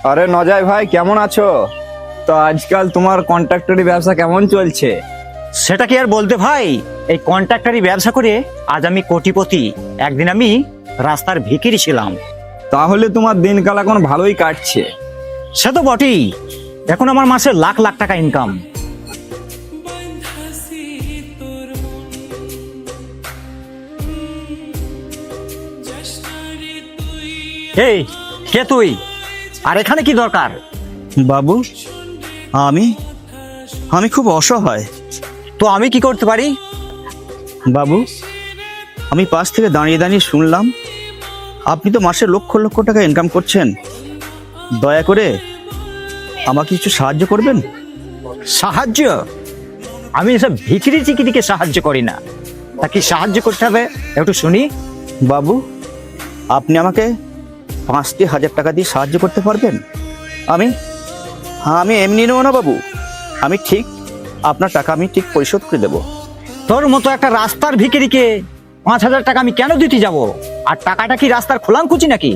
আরে নজয় ভাই, কেমন আছো? তো আজকাল তোমার কন্ট্রাক্টরি ব্যবসা কেমন চলছে? সেটা কি আর বলতে ভাই, এই কন্ট্রাক্টরি ব্যবসা করে আজ আমি কোটিপতি। একদিন আমি রাস্তার ভিখিরি ছিলাম। তাহলে তোমার দিনকাল এখন ভালোই কাটছে। সে তো বটেই, এখন আমার মাসে লাখ লাখ টাকা ইনকাম। এই কে তুই, আর এখানে কি দরকার? বাবু, আমি আমি খুব অসহায়। তো আমি কি করতে পারি? বাবু, আমি পাশ থেকে দাঁড়িয়ে দাঁড়িয়ে শুনলাম আপনি তো মাসে লক্ষ লক্ষ টাকা ইনকাম করছেন। দয়া করে আমাকে কিছু সাহায্য করবেন? সাহায্য? আমি এসব ভিখিরি চিকিরিকে সাহায্য করি না। তা কি সাহায্য করতে হবে একটু শুনি। বাবু, আপনি আমাকে 5,000 টাকা দিয়ে সাহায্য করতে পারবেন? আমি আমি এমনি নেব না বাবু, আমি ঠিক আপনার টাকা আমি ঠিক পরিশোধ করে দেবো। তোর মতো একটা রাস্তার ভিখিরিকে 5,000 টাকা আমি কেন দিতে যাব? আর টাকাটা কি রাস্তার খোলাঙ্কুচি নাকি?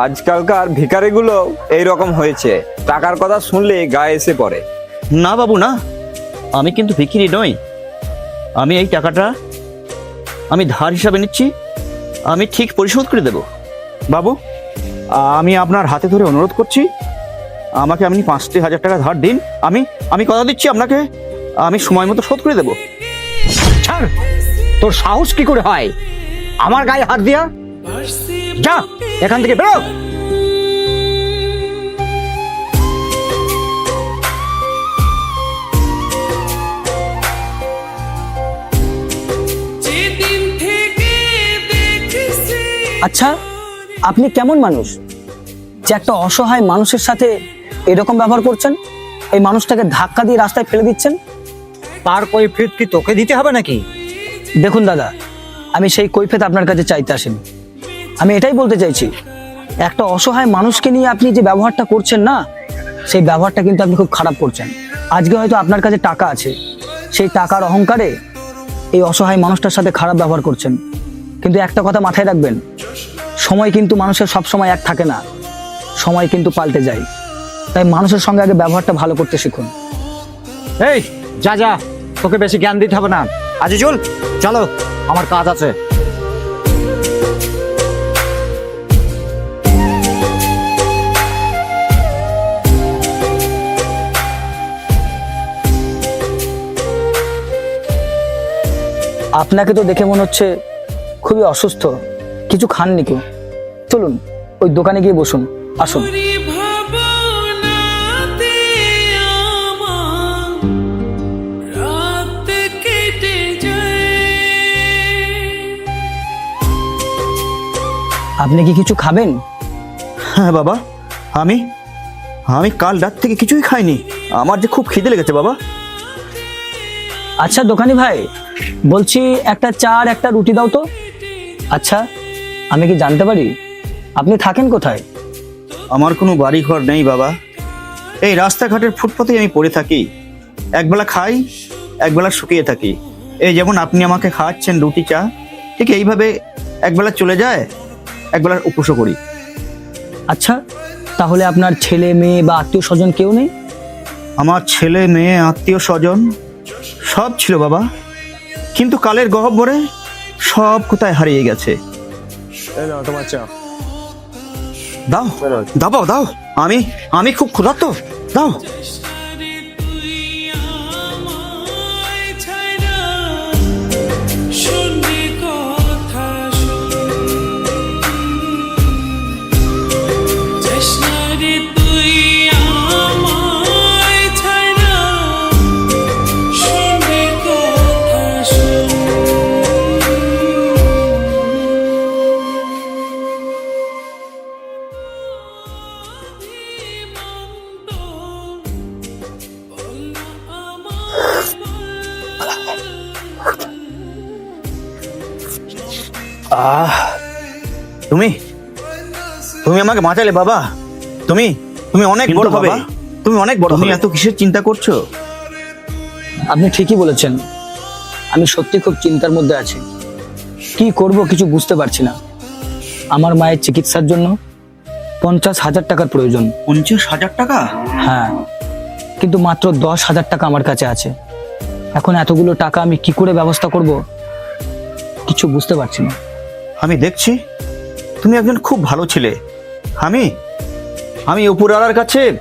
আজকালকার ভিখারিগুলো এইরকম হয়েছে, টাকার কথা শুনলে গায়ে এসে পড়ে। না বাবু না, আমি কিন্তু ভিখিরি নই। আমি এই টাকাটা আমি ধার হিসাবে নিচ্ছি, আমি ঠিক পরিশোধ করে দেব। বাবু, আমি আপনার হাতে ধরে অনুরোধ করছি, আমাকে আপনি 5,000 টাকা ধার দিন। আমি আমি কথা দিচ্ছি আপনাকে, আমি সময় মতো শোধ করে দেব। ছাড়, তোর সাহস কি করে হয় আমার গায়ে হাত দিয়া? যা এখান থেকে বেরো। আচ্ছা, আপনি কেমন মানুষ যে একটা অসহায় মানুষের সাথে এরকম ব্যবহার করছেন? এই মানুষটাকে ধাক্কা দিয়ে রাস্তায় ফেলে দিচ্ছেন। তার কৈফিয়ত কি তোকে দিতে হবে নাকি? দেখুন দাদা, আমি সেই কৈফিয়ত আপনার কাছে চাইতে আসিনি। আমি এটাই বলতে চাইছি, একটা অসহায় মানুষকে নিয়ে আপনি যে ব্যবহারটা করছেন না, সেই ব্যবহারটা কিন্তু আপনি খুব খারাপ করছেন। আজকে হয়তো আপনার কাছে টাকা আছে, সেই টাকার অহংকারে এই অসহায় মানুষটার সাথে খারাপ ব্যবহার করছেন। কিন্তু একটা কথা মাথায় রাখবেন, সময় কিন্তু মানুষের সব সময় এক থাকে না, সময় কিন্তু পাল্টে যায়। তাই মানুষের সঙ্গে আগে ব্যবহারটা ভালো করতে শিখুন। এই যা যা, তোকে বেশি জ্ঞান দিতে হবে না। আজিজুল, চলো, আমার কাজ আছে। আপনাকে তো দেখে মনে হচ্ছে খুবই অসুস্থ, কিছু খাননি কেউ? চলুন ওই দোকানে গিয়ে বসুন, আসুন। আপনি কি কিছু খাবেন? হ্যাঁ বাবা, আমি আমি কাল রাত থেকে কিছুই খাইনি, আমার যে খুব খিদে লেগেছে বাবা। আচ্ছা দোকানি ভাই, বলছি একটা চা আর একটা রুটি দাও তো। আচ্ছা, আমি কি জানতে পারি আপনি থাকেন কোথায়? আমার কোনো বাড়ি ঘর নেই বাবা, এই রাস্তাঘাটের ফুটপাতেই আমি পড়ে থাকি। একবেলা খাই, একবেলা শুকিয়ে থাকি। এই যেমন আপনি আমাকে খাওয়াচ্ছেন রুটি চা, ঠিক এইভাবে একবেলা চলে যায়, একবেলার উপোসও করি। আচ্ছা, তাহলে আপনার ছেলে মেয়ে বা আত্মীয় স্বজন কেউ নেই? আমার ছেলে মেয়ে আত্মীয় স্বজন সব ছিল বাবা, কিন্তু কালের গহ্বরে সব কোথায় হারিয়ে গেছে। তোমার চা দাও দাও দাও, আমি আমি খুব ক্ষুধার্ত, দাও। তুমি তুমি আমাকে বাঁচালে বাবা, তুমি তুমি অনেক বড় হবে, তুমি অনেক বড়। তুমি এত কিসের চিন্তা করছো? আপনি ঠিকই বলেছেন, আমি সত্যি খুব চিন্তার মধ্যে আছি। কি করব কিছু বুঝতে পারছি না। আমার মায়ের চিকিৎসার জন্য 50,000 টাকার প্রয়োজন। 50,000 টাকা? হ্যাঁ, কিন্তু মাত্র 10,000 টাকা আমার কাছে আছে। এখন এতগুলো টাকা আমি কি করে ব্যবস্থা করব কিছু বুঝতে পারছি না। আমি দেখছি তুমি একজন খুব ভালো ছেলে। আমি উপরওয়ালার কাছে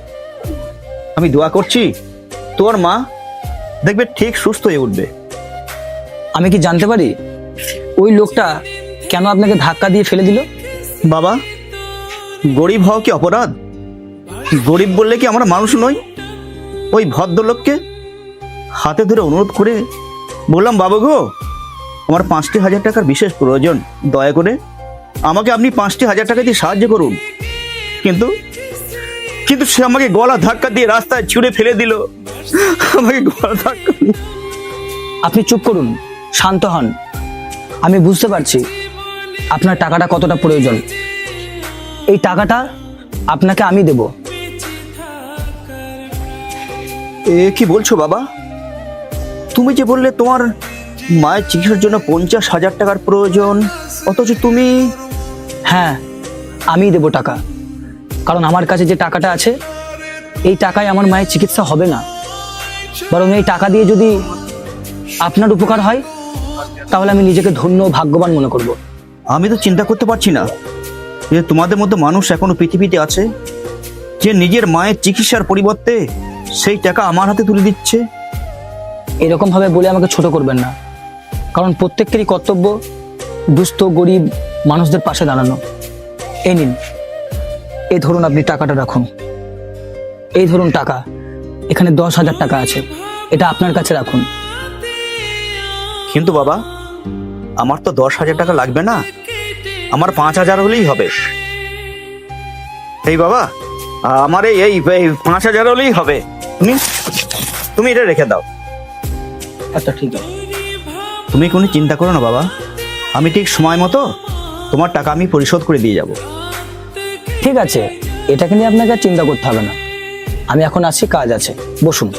আমি দোয়া করছি তোর মা দেখবে ঠিক সুস্থ হয়ে উঠবে। আমি কি জানতে পারি ওই লোকটা কেন আপনাকে ধাক্কা দিয়ে ফেলে দিল? বাবা, গরিব হওয়া কি অপরাধ? গরিব বললে কি আমরা মানুষ নই? ওই ভদ্রলোককে হাতে ধরে অনুরোধ করে বললাম, বাবু গো, আমার 5,000 টাকার বিশেষ প্রয়োজন, দয়া করে আমাকে আপনি 5,000 টাকা দিয়ে সাহায্য করুন। কিন্তু কিন্তু সে আমাকে গলা ধাক্কা দিয়ে রাস্তায় ছুঁড়ে ফেলে দিল। আমাকে গলা ধাক্কা দিয়ে- আপনি চুপ করুন, শান্ত হন। আমি বুঝতে পারছি আপনার টাকাটা কতটা প্রয়োজন। এই টাকাটা আপনাকে আমি দেব। এ কি বলছো বাবা? তুমি যে বললে তোমার মায়ের চিকিৎসার জন্য 50,000 টাকার প্রয়োজন, অথচ তুমি... হ্যাঁ, আমিই দেব টাকা। কারণ আমার কাছে যে টাকাটা আছে এই টাকায় আমার মায়ের চিকিৎসা হবে না। বরং এই টাকা দিয়ে যদি আপনার উপকার হয় তাহলে আমি নিজেকে ধন্য ও ভাগ্যবান মনে করব। আমি তো চিন্তা করতে পারছি না যে তোমাদের মধ্যে মানুষ এখনো পৃথিবীতে আছে যে নিজের মায়ের চিকিৎসার পরিবর্তে সেই টাকা আমার হাতে তুলে দিচ্ছে। এরকম ভাবে বলে আমাকে ছোট করবেন না, কারণ প্রত্যেকেরই কর্তব্য দুস্থ গরিব মানুষদের পাশে দাঁড়ানো। এই নিন, এই ধরুন, আপনি টাকাটা রাখুন। এই ধরুন টাকা, এখানে 10,000 টাকা আছে, এটা আপনার কাছে রাখুন। কিন্তু বাবা, আমার তো 10,000 টাকা লাগবে না, আমার 5,000 হলেই হবে। এই বাবা, আমার এই 5,000 হলেই হবে। তুমি এটা রেখে দাও। আচ্ছা, ঠিক আছে। তুমি কোনো চিন্তা করো না বাবা, আমি ঠিক সময় মতো তোমার টাকা আমি পরিশোধ করে দিয়ে যাব। ঠিক আছে, এটাকে নিয়ে আপনাকে আর চিন্তা করতে হবে না। আমি এখন আসছি, কাজ আছে, বসুন।